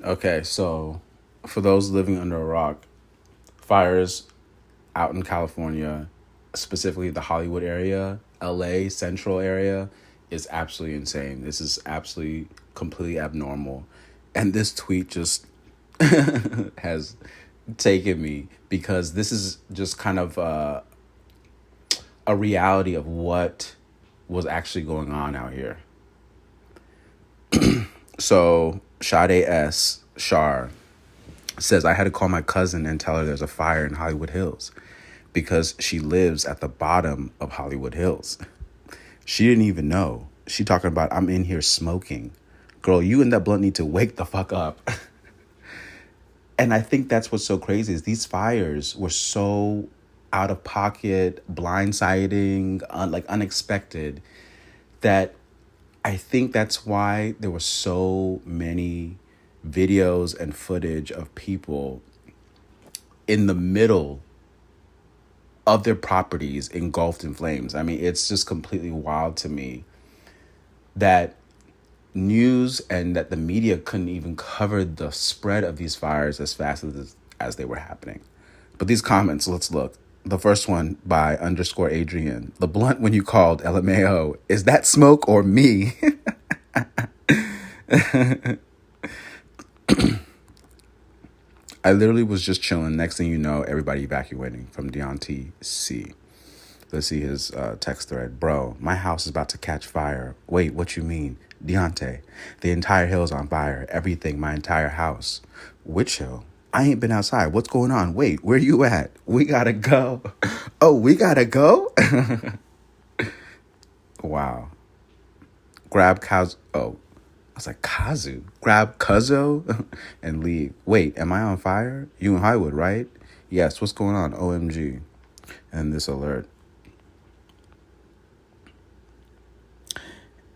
Okay, so for those living under a rock, fires out in California, specifically the Hollywood area, LA Central area, is absolutely insane. This is absolutely completely abnormal. And this tweet just has taken me because this is just kind of a reality of what was actually going on out here. So Sade S. Shar says, I had to call my cousin and tell her there's a fire in Hollywood Hills because she lives at the bottom of Hollywood Hills. She didn't even know. She talking about, I'm in here smoking. Girl, you and that blunt need to wake the fuck up. And I think that's what's so crazy is these fires were so out of pocket, blindsiding, unexpected, that I think that's why there were so many videos and footage of people in the middle of their properties engulfed in flames. I mean, it's just completely wild to me that news and that the media couldn't even cover the spread of these fires as fast as they were happening. But these comments, let's look. The first one by _Adrian. The blunt when you called LMAO. Is that smoke or me? I literally was just chilling. Next thing you know, everybody evacuating from Deontay C. Let's see his text thread. Bro, my house is about to catch fire. Wait, what you mean? Deontay, the entire hill's on fire. Everything, my entire house. Which hill? I ain't been outside. What's going on? Wait, where you at? We gotta go. Oh, we gotta go? Wow. Grab Kaz. Oh, I was like, Kazu. Grab Cuzzo and leave. Wait, am I on fire? You in Hollywood, right? Yes, what's going on? OMG. And this alert.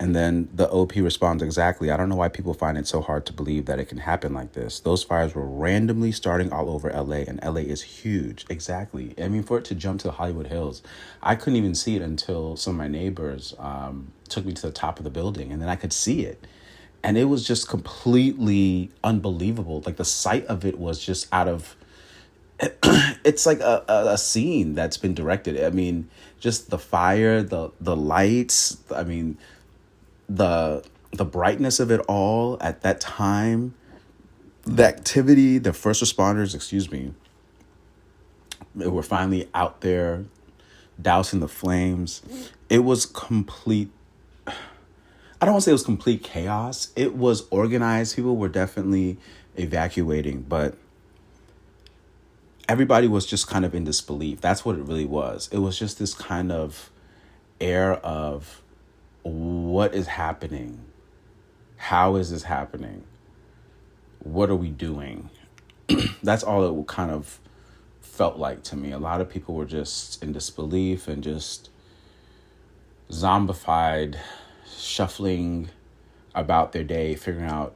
And then the OP responds, exactly. I don't know why people find it so hard to believe that it can happen like this. Those fires were randomly starting all over LA, and LA is huge. Exactly. I mean, for it to jump to the Hollywood Hills, I couldn't even see it until some of my neighbors took me to the top of the building, and then I could see it. And it was just completely unbelievable. Like, the sight of it was just out of... It's like a scene that's been directed. I mean, just the fire, the lights, I mean... the brightness of it all at that time, the activity, the first responders, they were finally out there dousing the flames. It was complete, I don't want to say it was complete chaos. It was organized. People were definitely evacuating, but everybody was just kind of in disbelief. That's what it really was. It was just this kind of air of, what is happening? How is this happening? What are we doing? That's all it kind of felt like to me. A lot of people were just in disbelief and just zombified, shuffling about their day, figuring out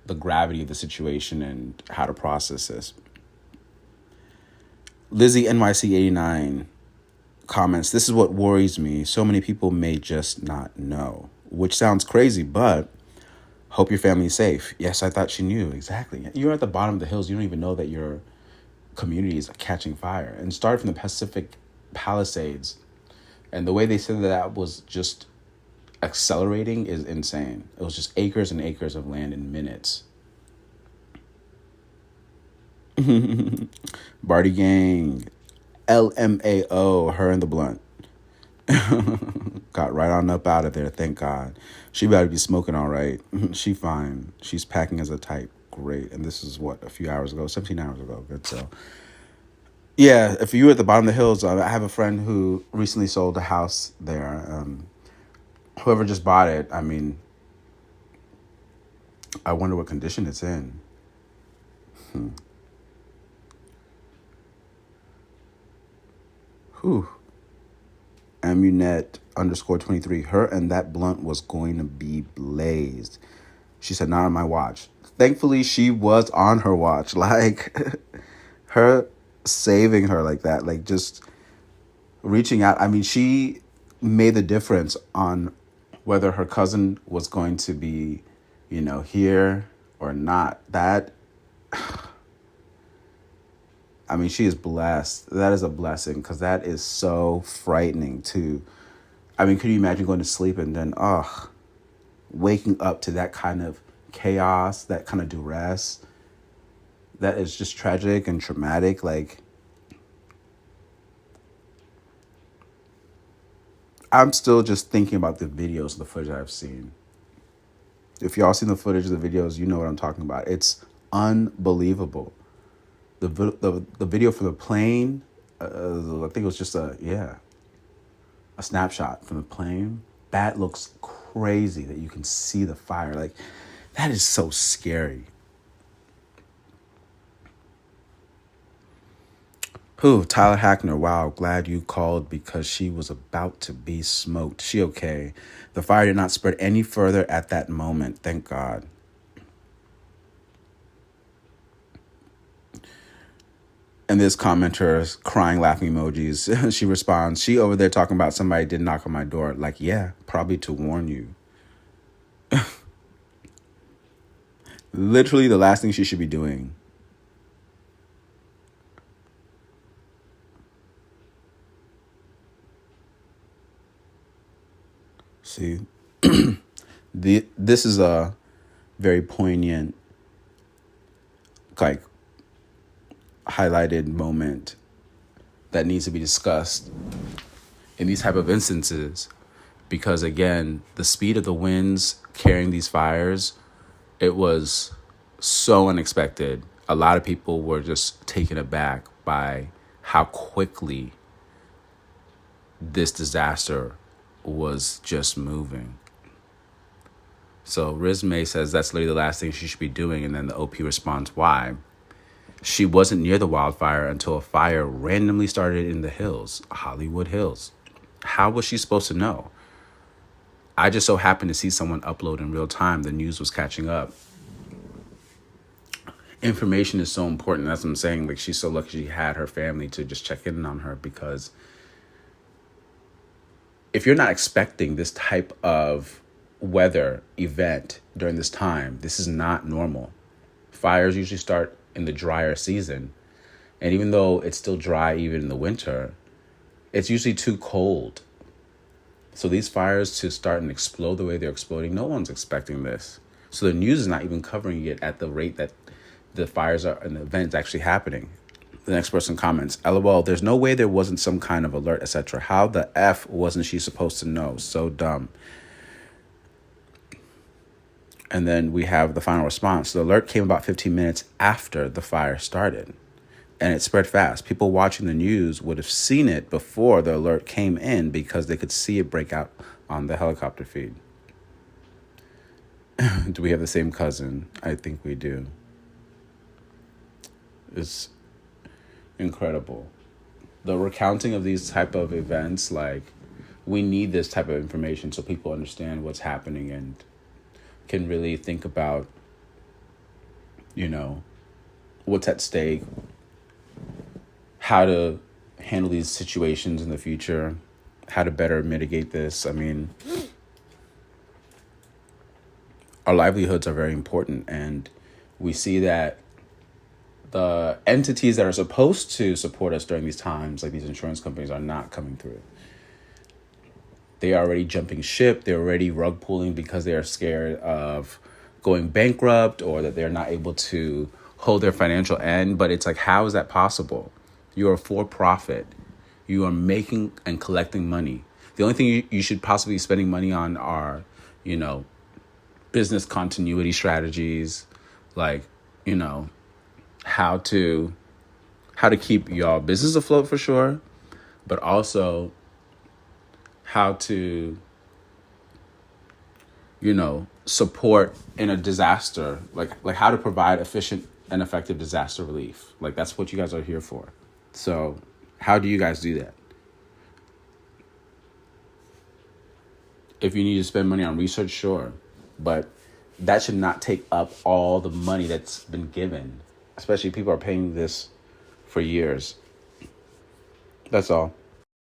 the gravity of the situation and how to process this. Lizzie NYC 89 comments, this is what worries me. So many people may just not know, which sounds crazy, but hope your family's safe. Yes, I thought she knew. Exactly. You're at the bottom of the hills. You don't even know that your community is catching fire. And started from the Pacific Palisades. And the way they said that was just accelerating is insane. It was just acres and acres of land in minutes. Barty Gang. LMAO, her and the blunt. Got right on up out of there, thank God. She better be smoking all right. She fine. She's packing as a type. Great. And this is what, a few hours ago, 17 hours ago. Good. So, yeah, if you're at the bottom of the hills, I have a friend who recently sold a house there. Whoever just bought it, I mean, I wonder what condition it's in. Whew. Amunet _23. Her and that blunt was going to be blazed. She said, not on my watch. Thankfully, she was on her watch. Like, her saving her like that, like just reaching out. I mean, she made the difference on whether her cousin was going to be, here or not. That, I mean, she is blessed. That is a blessing, because that is so frightening too. I mean, could you imagine going to sleep and then, waking up to that kind of chaos, that kind of duress? That is just tragic and traumatic. Like, I'm still just thinking about the videos, the footage I've seen. If y'all seen the footage of the videos, you know what I'm talking about. It's unbelievable. The video from the plane, I think it was just a snapshot from the plane. That looks crazy that you can see the fire. Like, that is so scary. Who? Tyler Hackner. Wow, glad you called because she was about to be smoked. She okay. The fire did not spread any further at that moment. Thank God. And this commenter crying, laughing emojis. She responds, she over there talking about somebody did knock on my door. Like, yeah, probably to warn you. Literally the last thing she should be doing. See, this is a very poignant, like, highlighted moment that needs to be discussed in these type of instances, because again, the speed of the winds carrying these fires, it was so unexpected. A lot of people were just taken aback by how quickly this disaster was just moving. So Riz May says that's literally the last thing she should be doing. And then the OP responds, why? She wasn't near the wildfire until a fire randomly started in the hills, Hollywood Hills. How was she supposed to know? I just so happened to see someone upload in real time. The news was catching up. Information is so important. That's what I'm saying. Like, she's so lucky she had her family to just check in on her, because if you're not expecting this type of weather event during this time, this is not normal. Fires usually start in the drier season. And even though it's still dry even in the winter, it's usually too cold. So these fires to start and explode the way they're exploding, no one's expecting this. So the news is not even covering it at the rate that the fires are and the event's actually happening. The next person comments, LOL, there's no way there wasn't some kind of alert, etc. How the F wasn't she supposed to know? So dumb. And then we have the final response. The alert came about 15 minutes after the fire started, and it spread fast. People watching the news would have seen it before the alert came in, because they could see it break out on the helicopter feed. Do we have the same cousin? I think we do. It's incredible. The recounting of these type of events, like, we need this type of information so people understand what's happening and can really think about, what's at stake, how to handle these situations in the future, how to better mitigate this. I mean, our livelihoods are very important, and we see that the entities that are supposed to support us during these times, like these insurance companies, are not coming through. They are already jumping ship. They're already rug pulling because they are scared of going bankrupt, or that they're not able to hold their financial end. But it's like, how is that possible? You are for profit. You are making and collecting money. The only thing you should possibly be spending money on are, business continuity strategies, like, how to keep your business afloat for sure, but also how to, support in a disaster, like how to provide efficient and effective disaster relief. Like, that's what you guys are here for. So how do you guys do that? If you need to spend money on research, sure, but that should not take up all the money that's been given. Especially people are paying this for years. That's all.